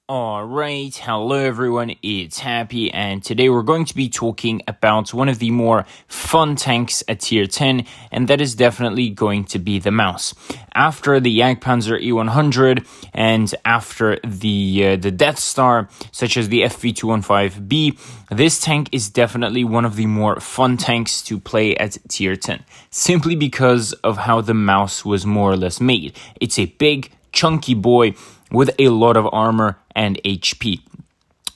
Alright, hello everyone, it's Happy, and today we're going to be talking about one of the more fun tanks at tier 10, and that is definitely going to be the Mouse. After the Jagdpanzer E100 and after the Death Star, such as the FV215B, this tank is definitely one of the more fun tanks to play at tier 10, simply because of how the Mouse was more or less made. It's a big, chunky boy with a lot of armor and HP.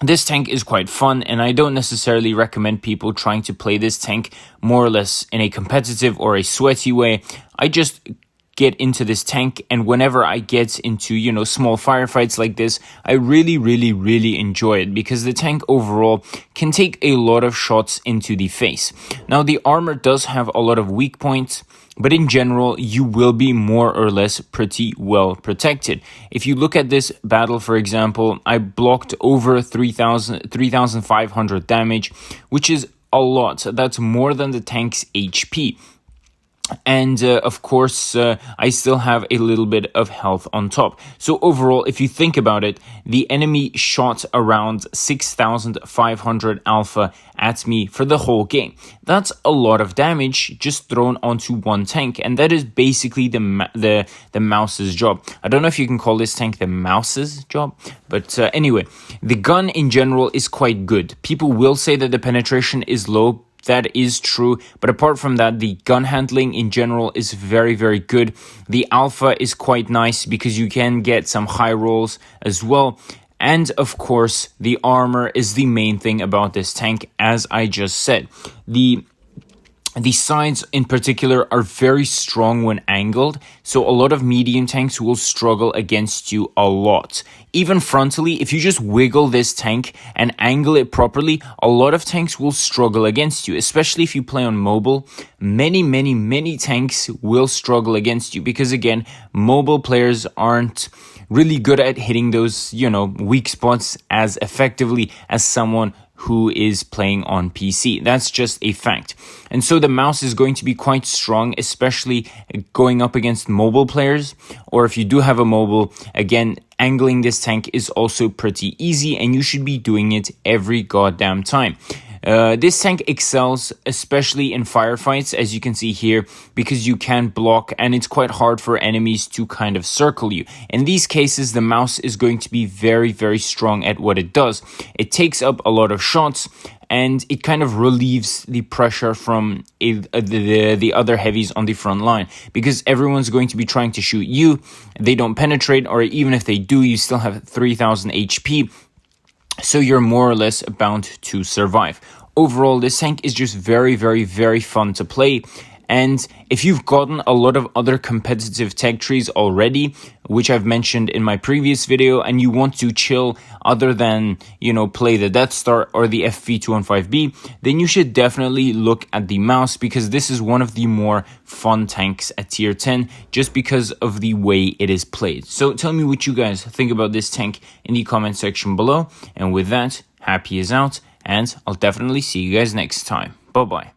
This tank is quite fun, and I don't necessarily recommend people trying to play this tank more or less in a competitive or a sweaty way. I just get into this tank, and whenever I get into, small firefights like this, I really enjoy it, because the tank overall can take a lot of shots into the face. Now, the armor does have a lot of weak points, but in general, you will be more or less pretty well protected. If you look at this battle, for example, I blocked over 3,500 damage, which is a lot. That's more than the tank's HP. And of course, I still have a little bit of health on top. So overall, if you think about it, the enemy shot around 6,500 alpha at me for the whole game. That's a lot of damage just thrown onto one tank, and that is basically the Mouse's job. I don't know if you can call this tank the Mouse's job, but anyway, the gun in general is quite good. People will say that the penetration is low. That is true, but apart from that, the gun handling in general is very good. The alpha is quite nice because you can get some high rolls as well. And of course, the armor is the main thing about this tank, as I just said. The sides in particular are very strong when angled, so a lot of medium tanks will struggle against you a lot. Even frontally, if you just wiggle this tank and angle it properly, a lot of tanks will struggle against you, especially if you play on mobile. Many tanks will struggle against you because, again, mobile players aren't really good at hitting those, weak spots as effectively as someone who is playing on PC. That's just a fact. And so the Mouse is going to be quite strong, especially going up against mobile players. Or if you do have a mobile, again, angling this tank is also pretty easy, and you should be doing it every goddamn time. This tank excels, especially in firefights, as you can see here, because you can block, and it's quite hard for enemies to kind of circle you. In these cases, the Mouse is going to be very strong at what it does. It takes up a lot of shots, and it kind of relieves the pressure from the other heavies on the front line, because everyone's going to be trying to shoot you. They don't penetrate, or even if they do, you still have 3,000 HP. So you're more or less bound to survive. Overall, this tank is just very fun to play. And if you've gotten a lot of other competitive tech trees already, which I've mentioned in my previous video, and you want to chill other than, play the Death Star or the FV215B, then you should definitely look at the Mouse, because this is one of the more fun tanks at tier 10, just because of the way it is played. So tell me what you guys think about this tank in the comment section below. And with that, Happy is out, and I'll definitely see you guys next time. Bye-bye.